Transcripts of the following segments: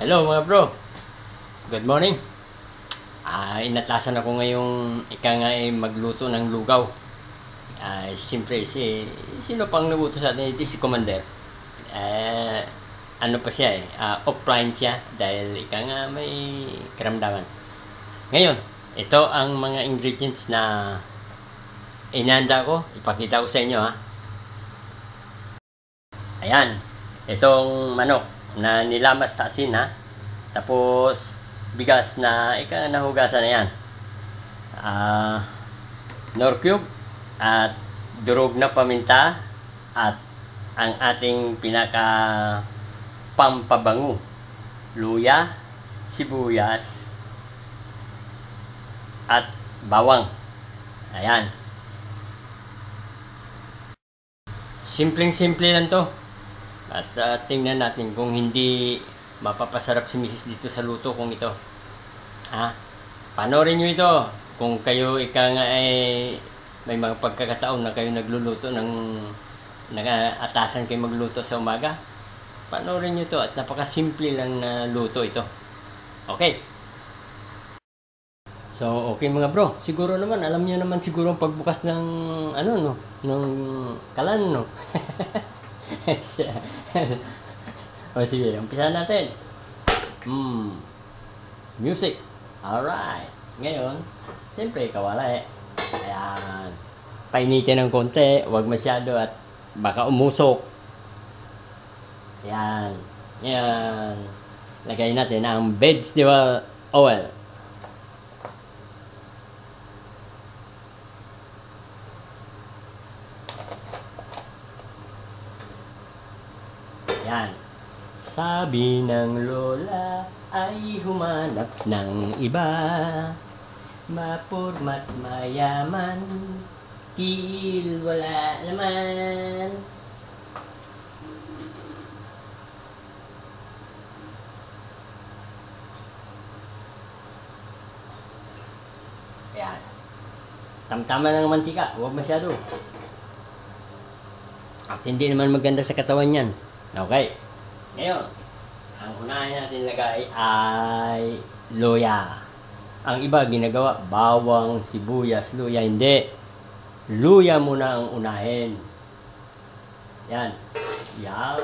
Hello mga bro, good morning. Inatasan ako ngayong magluto ng lugaw. Siyempre sino pang nabuto sa atin? Ito si Commander. Ano pa siya offline siya dahil may karamdaman. Ngayon, ito ang mga ingredients na inanda ko. Ipakita ko sa inyo ha. Ayan, itong manok na nilamas sa asin ha. Tapos bigas na nahugasan na yan. Nor cube at durog na paminta at ang ating pinaka pampabango, luya, sibuyas at bawang. Ayan. Simpleng-simple lang to. At tingnan natin kung hindi mapapasarap si Mrs. dito sa luto kong ito. Panoorin nyo ito. Kung kayo may mga pagkakataon na kayo nagluluto atasan kayo magluto sa umaga, panoorin nyo ito at napakasimple lang na luto ito. Okay. So, okay mga bro. Siguro naman, alam nyo naman siguro ang pagbukas ng ng kalan, no? O sige, umpisahan natin. Music. Alright. Ngayon, siyempre, kawala Ayan. Painitin ng konti. Huwag masyado at baka umusok. Ayan. Ayan. Lagay natin ang vegetable oil. Ayan. Sabi ng lola ay humanap ng iba, mapurmat mayaman, kiil wala naman. Ayan. Tamtama ng mantika, huwag masyado. At hindi naman maganda sa katawan yan. Okay. Ngayon, ang unahin natin lagay ay luya. Ang iba ginagawa, bawang, sibuyas, luya. Hindi. Luya muna ang unahin. Yan. Yan.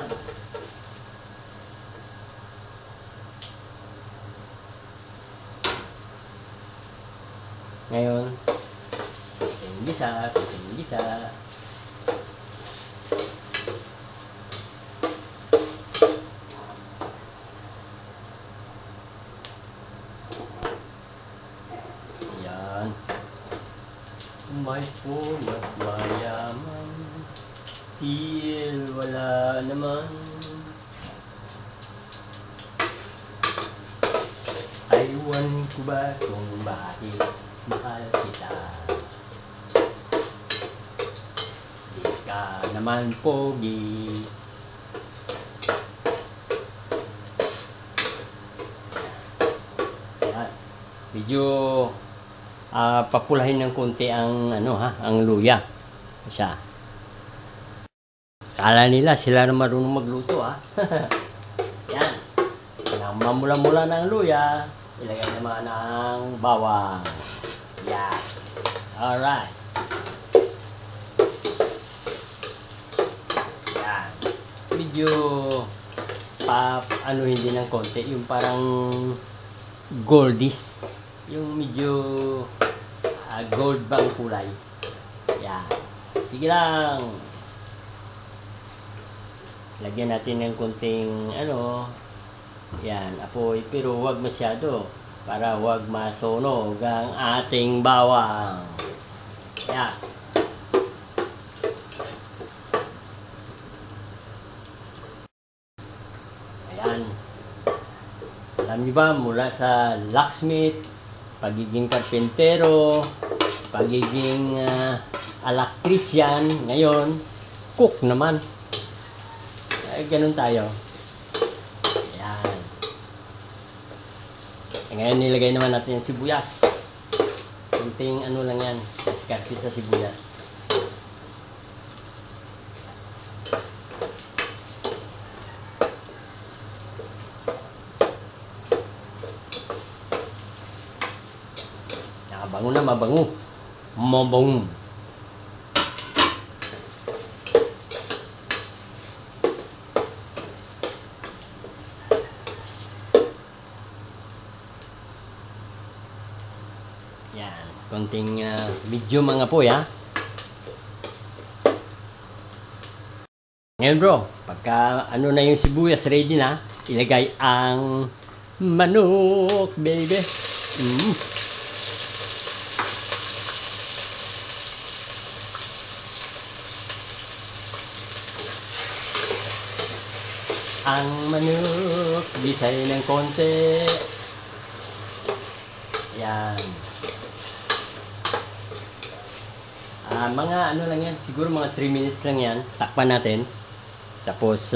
Ngayon, gisa. May pumat mayaman, kiil wala naman. Aywan ko ba kung bakit mahal kita? Di ka naman pogi. Ayan. Medyo papulahin ng konti ang ang luya. Siya. Kala nila sila na marunong magluto Yan. Nang mamula-mula ng luya, ilagay naman ang bawang. Yan. Alright. Yan. Medyo hindi ng konti, yung parang goldish. Yung medyo gold bang kulay. Yan. Sige lang. Lagyan natin ng konting yan, apoy, pero huwag masyado para huwag masunog ang ating bawang. Yan. Ayan. Alam niyo ba, mula sa locksmith, pagiging karpentero, pagiging electrician, ngayon, cook naman. Ganun tayo. Ayan. Ngayon, nilagay naman natin yung sibuyas. Kunting lang yan, diskarte sa sibuyas. Mabango na, mabango. Mabango. Yan, konting medyo mga po ya. Ngayon bro, pagka ano na yung sibuyas ready na, ilagay ang manok, baby. Ang manok, bisay ng konti. Yan. Mga ano lang yan, siguro mga 3 minutes lang yan. Takpan natin. Tapos,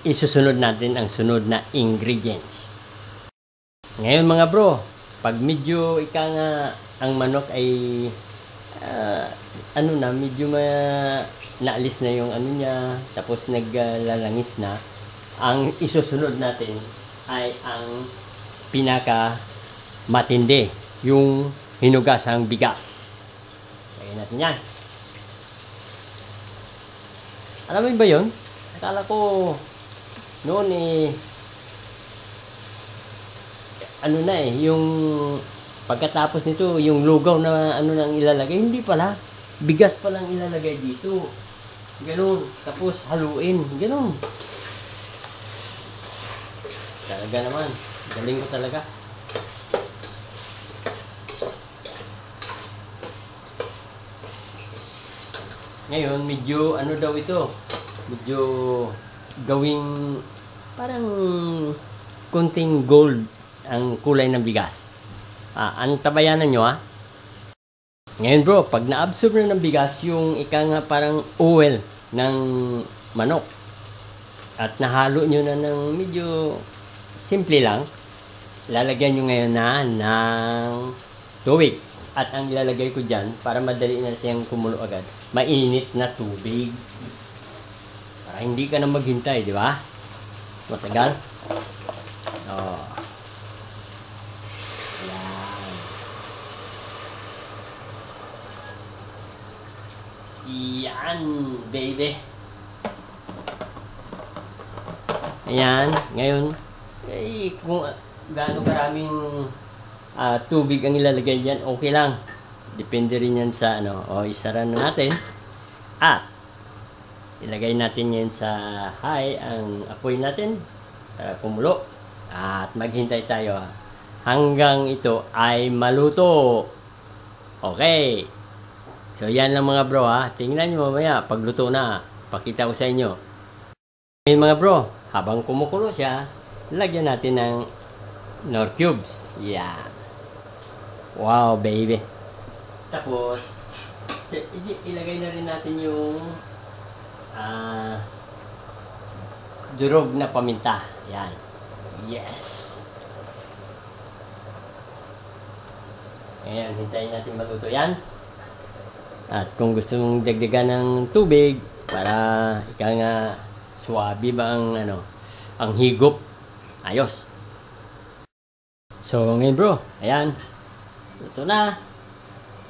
isusunod natin ang sunod na ingredients. Ngayon mga bro, pag medyo ang manok ay medyo naalis na yung ano niya, tapos naglalangis na, ang isusunod natin ay ang pinaka matindi, yung hinugasang bigas. Lagyan natin yan. Alam mo ba yun? Akala ko noon yung pagkatapos nito, yung lugaw na nang ilalagay, hindi pala. Bigas pa lang ilalagay dito. Ganun. Tapos haluin. Ganun. Talaga naman. Galing ko talaga. Ngayon, medyo daw ito, medyo gawing parang konting gold ang kulay ng bigas. Ang tabayanan nyo Ngayon bro, pag na-absorb na ng bigas yung parang oil ng manok at nahalo nyo na ng medyo simple lang, lalagyan nyo ngayon ng tubig. At ang ilalagay ko dyan, para madali na siyang kumulo agad, mainit na tubig. Para hindi ka na maghintay, di ba? Matagal. Yan, baby. Ayan, ngayon, kung gaano karaming tubig ang ilalagay dyan, okay lang. Depende rin yan sa isara na natin. At ilagay natin yan sa high ang apoy natin para kumulo. At maghintay tayo hanggang ito ay maluto. Okay. So yan lang mga bro Tingnan nyo mamaya pagluto na. Pakita ko sa inyo. Ngayon mga bro, habang kumukulo siya, lagyan natin ng Knorr cubes. Yan. Wow, baby. Tapos, ilagay na rin natin yung durog na paminta. Yan. Yes. Ayan, hintayin natin matuto yan. At kung gusto mong dagdagan ng tubig para swabe ba ang higop. Ayos. So, ngayon bro, ayan. Ito na.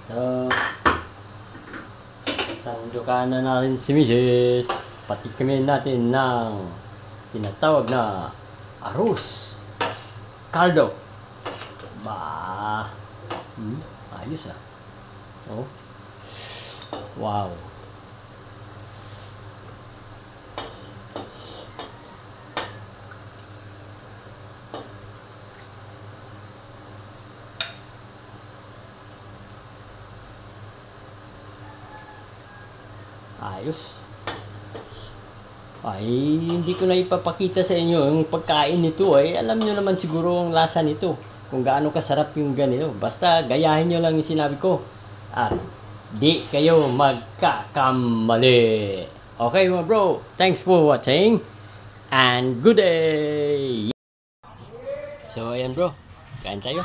So, sandukan na natin si Mrs. Patikimin natin ng tinatawag na arroz caldo. Ayos Oh. Wow. Ayos. Ay, hindi ko na ipapakita sa inyo yung pagkain nito alam nyo naman siguro ang lasa nito. Kung gaano kasarap yung ganito. Basta gayahin nyo lang yung sinabi ko. At di kayo magkakamali. Okay mga bro, thanks for watching. And good day. So ayan bro, kain tayo.